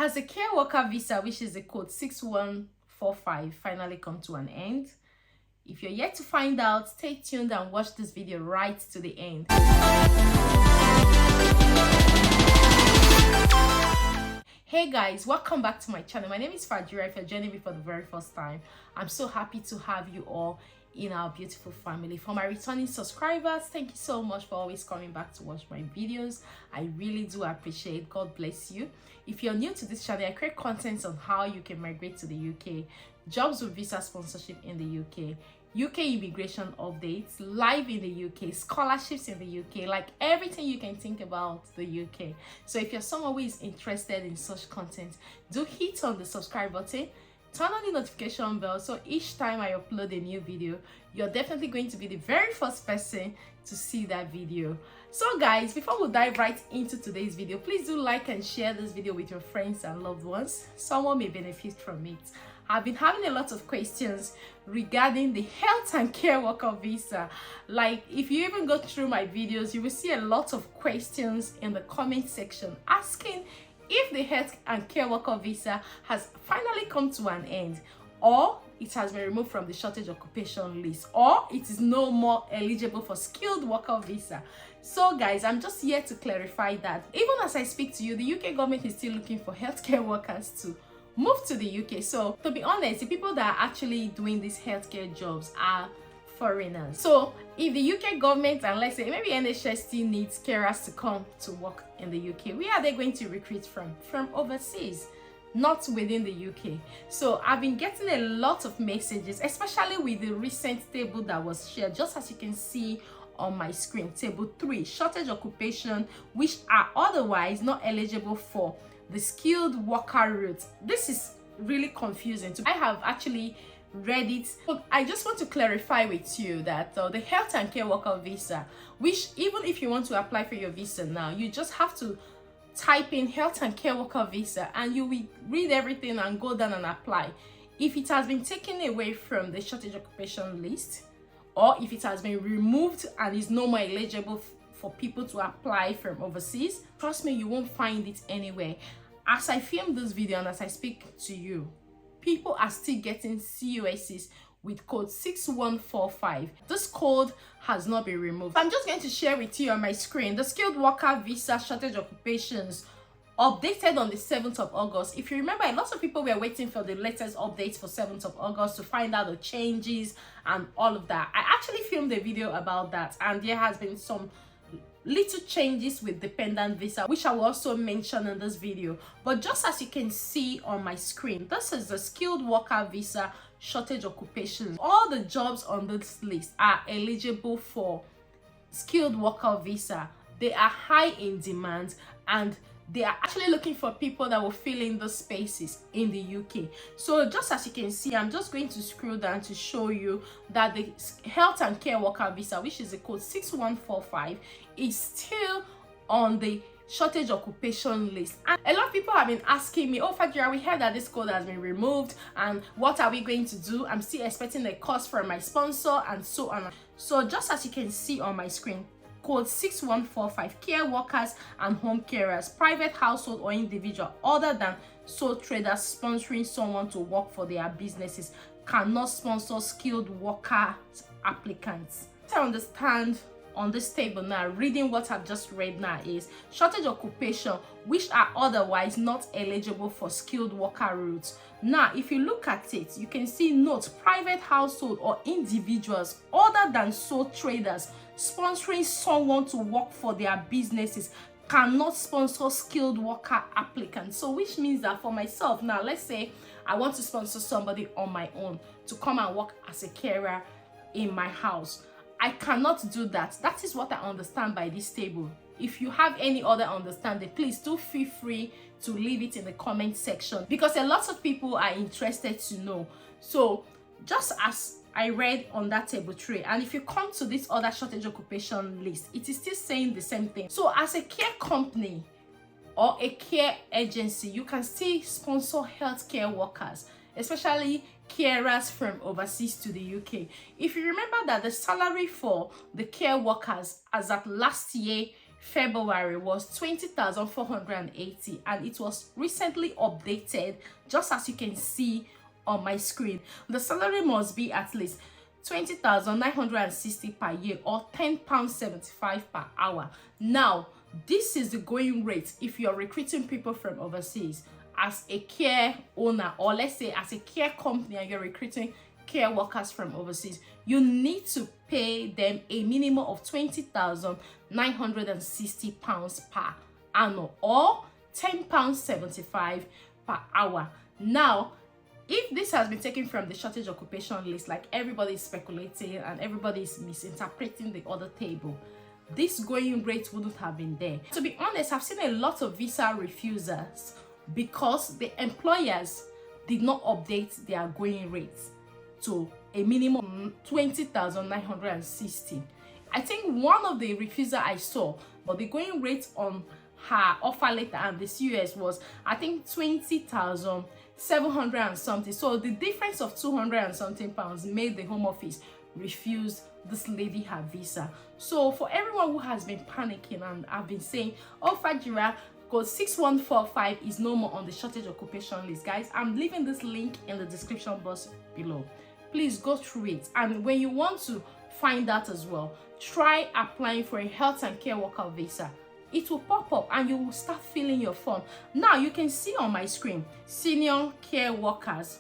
Has the care worker visa, which is the code 6145, finally come to an end? If you're yet to find out, stay tuned and watch this video right to the end. Hey guys, welcome back to my channel. My name is Fadira. If you're joining me for the very first time, I'm so happy to have you all in our beautiful family. For my returning subscribers, thank you so much for always coming back to watch my videos. I really do appreciate. God bless you. If you're new to this channel, I create content on how you can migrate to the UK, jobs with visa sponsorship in the UK, UK immigration updates, live in the UK, scholarships in the UK, like everything you can think about the UK. So if you're someone who is interested in such content, do hit on the subscribe button, turn on the notification bell, so each time I upload a new video, you're definitely going to be the very first person to see that video. So guys, before we dive right into today's video, please do like and share this video with your friends and loved ones. Someone may benefit from it. I've been having a lot of questions regarding the health and care worker visa. Like, if you even go through my videos, you will see a lot of questions in the comment section asking if the health and care worker visa has finally come to an end, or it has been removed from the shortage occupation list, or it is no more eligible for skilled worker visa. So guys, I'm just here to clarify that even as I speak to you, the UK government is still looking for healthcare workers to move to the UK. So to be honest, the people that are actually doing these healthcare jobs are foreigners. So if the UK government, and let's say maybe NHS still needs carers to come to work in the UK, where are they going to recruit from? From overseas, not within the UK. So I've been getting a lot of messages, especially with the recent table that was shared, just as you can see on my screen. Table 3, shortage occupation which are otherwise not eligible for the skilled worker route. This is really confusing. I have actually read it, but I just want to clarify with you that the health and care worker visa, which even if you want to apply for your visa now, you just have to type in health and care worker visa and you will read everything and go down and apply. If it has been taken away from the shortage occupation list, or if it has been removed and is no more eligible for people to apply from overseas, trust me, you won't find it anywhere. As I film this video and as I speak to you, people are still getting COSs with code 6145. This code has not been removed. I'm just going to share with you on my screen the skilled worker visa shortage occupations updated on the 7th of August. If you remember, a lot of people were waiting for the latest updates for 7th of August to find out the changes and all of that. I actually filmed a video about that, and there has been some little changes with dependent visa, which I will also mention in this video. But just as you can see on my screen, this is the skilled worker visa shortage occupations. All the jobs on this list are eligible for skilled worker visa. They are high in demand and they are actually looking for people that will fill in those spaces in the UK. So just as you can see, I'm just going to scroll down to show you that the health and care worker visa, which is the code 6145, is still on the shortage occupation list. And a lot of people have been asking me, oh Fadira, we heard that this code has been removed and what are we going to do? I'm still expecting a cost from my sponsor and so on. So just as you can see on my screen, code 6145, care workers and home carers, private household or individual other than sole traders sponsoring someone to work for their businesses cannot sponsor skilled worker applicants. I understand on this table now, reading what I've just read now, is shortage occupation which are otherwise not eligible for skilled worker routes. Now if you look at it, you can see note, private household or individuals other than sole traders sponsoring someone to work for their businesses cannot sponsor skilled worker applicants. So which means that for myself now, let's say I want to sponsor somebody on my own to come and work as a carer in my house, I cannot do that. That is what I understand by this table. If you have any other understanding, please do feel free to leave it in the comment section, because a lot of people are interested to know. So just as I read on that table 3, and if you come to this other shortage occupation list, it is still saying the same thing. So as a care company or a care agency, you can still sponsor healthcare workers, especially carers from overseas to the UK. If you remember that the salary for the care workers as at last year February was 20,480, and it was recently updated, just as you can see on my screen. The salary must be at least 20,960 per year, or £10.75 per hour. Now, this is the going rate if you're recruiting people from overseas as a care owner, or let's say as a care company and you're recruiting care workers from overseas. You need to pay them a minimum of £20,960 per annum, or £10.75 per hour. Now, if this has been taken from the shortage occupation list, like everybody is speculating and everybody is misinterpreting the other table, this going rate wouldn't have been there. To be honest, I've seen a lot of visa refusers because the employers did not update their going rates to a minimum 20,960. I think one of the refuser I saw, but the going rate on her offer letter and the CUS was, I think, 20,700 and something. So the difference of 200 and something pounds made the Home Office refuse this lady her visa. So for everyone who has been panicking and I've been saying, oh, Fajira, code 6145 is no more on the shortage occupation list, guys, I'm leaving this link in the description box below. Please go through it, and when you want to find out as well, try applying for a health and care worker visa. It will pop up and you will start filling your form. Now you can see on my screen, senior care workers,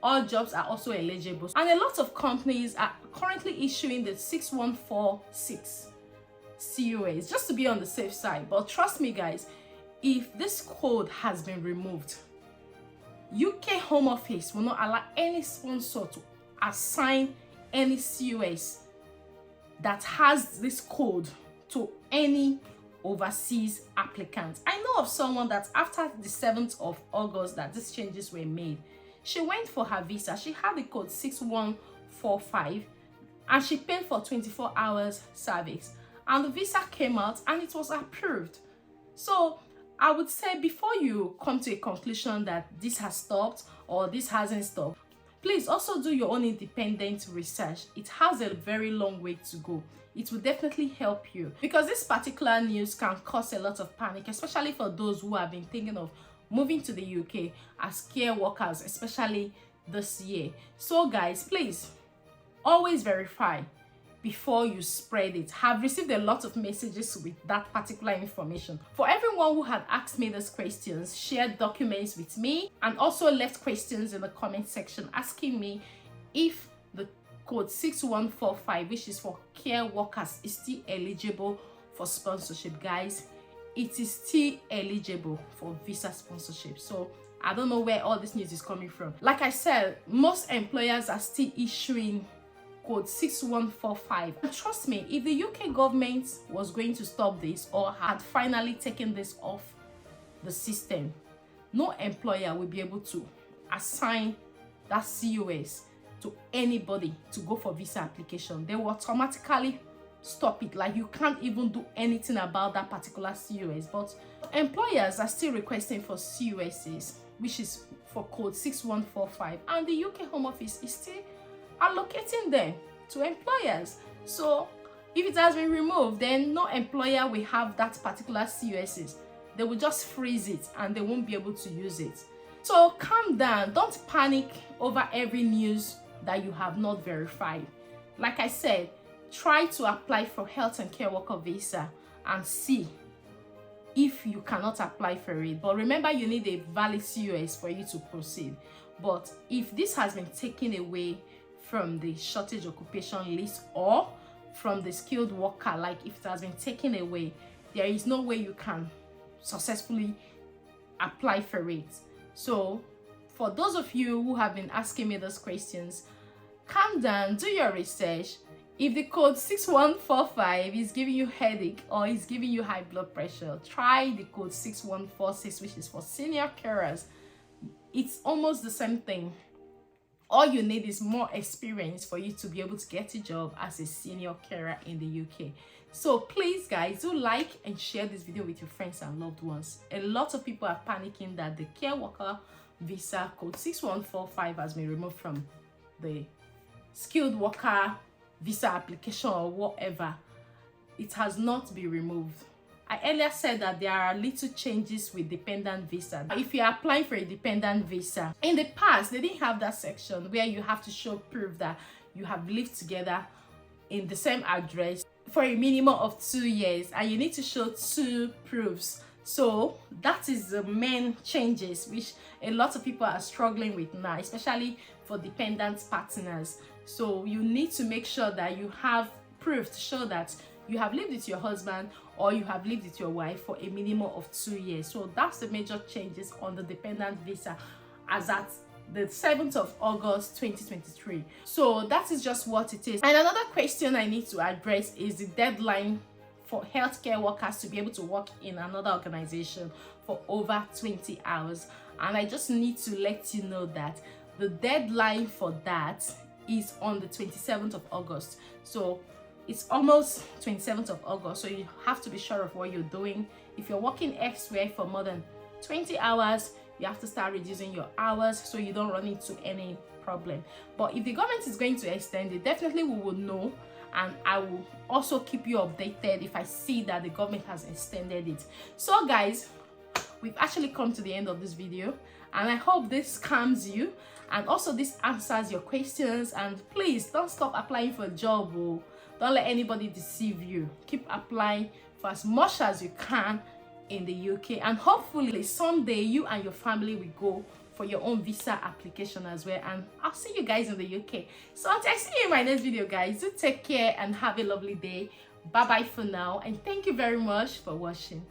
all jobs are also eligible, and a lot of companies are currently issuing the 6146 COAs just to be on the safe side. But trust me, guys, if this code has been removed, UK Home Office will not allow any sponsor to assign any COS that has this code to any overseas applicant. I know of someone that after the 7th of August that these changes were made, she went for her visa. She had the code 6145 and she paid for 24 hours service, and the visa came out and it was approved. So I would say, before you come to a conclusion that this has stopped or this hasn't stopped, please also do your own independent research. It has a very long way to go. It will definitely help you, because this particular news can cause a lot of panic, especially for those who have been thinking of moving to the UK as care workers, especially this year. So guys, please always verify before you spread it. Have received a lot of messages with that particular information. For everyone who had asked me these questions, shared documents with me, and also left questions in the comment section asking me if the code 6145, which is for care workers, is still eligible for sponsorship. Guys, it is still eligible for visa sponsorship. So I don't know where all this news is coming from. Like I said, most employers are still issuing code 6145. And trust me, if the UK government was going to stop this or had finally taken this off the system, no employer will be able to assign that COS to anybody to go for visa application. They will automatically stop it. Like, you can't even do anything about that particular COS. But employers are still requesting for COSs, which is for code 6145, and the UK Home Office is still allocating them to employers. So if it has been removed, then no employer will have that particular COSs. They will just freeze it and they won't be able to use it. So calm down, don't panic over every news that you have not verified. Like I said, try to apply for health and care worker visa and see if you cannot apply for it. But remember, you need a valid COS for you to proceed. But if this has been taken away from the shortage occupation list or from the skilled worker, like if it has been taken away, there is no way you can successfully apply for it. So for those of you who have been asking me those questions, calm down, do your research. If the code 6145 is giving you headache or is giving you high blood pressure, try the code 6146, which is for senior carers. It's almost the same thing. All you need is more experience for you to be able to get a job as a senior carer in the UK. So please, guys, do like and share this video with your friends and loved ones. A lot of people are panicking that the care worker visa code 6145 has been removed from the skilled worker visa application or whatever. It has not been removed. I earlier said that there are little changes with dependent visa. If you're applying for a dependent visa, in the past they didn't have that section where you have to show proof that you have lived together in the same address for a minimum of 2 years, and you need to show 2 proofs. So that is the main changes which a lot of people are struggling with now, especially for dependent partners. So you need to make sure that you have proof to show that you have lived with your husband or you have lived with your wife for a minimum of 2 years. So that's the major changes on the dependent visa as at the 7th of August 2023. So that is just what it is. And another question I need to address is the deadline for healthcare workers to be able to work in another organization for over 20 hours. And I just need to let you know that the deadline for that is on the 27th of August. So it's almost 27th of August, so you have to be sure of what you're doing. If you're working elsewhere for more than 20 hours, you have to start reducing your hours so you don't run into any problem. But if the government is going to extend it, definitely we will know, and I will also keep you updated if I see that the government has extended it. So guys, we've actually come to the end of this video, and I hope this calms you and also this answers your questions. And please don't stop applying for a job. Don't let anybody deceive you. Keep applying for as much as you can in the UK, and hopefully someday you and your family will go for your own visa application as well. And I'll see you guys in the UK. So until I see you in my next video, guys, do take care and have a lovely day. Bye bye for now, and thank you very much for watching.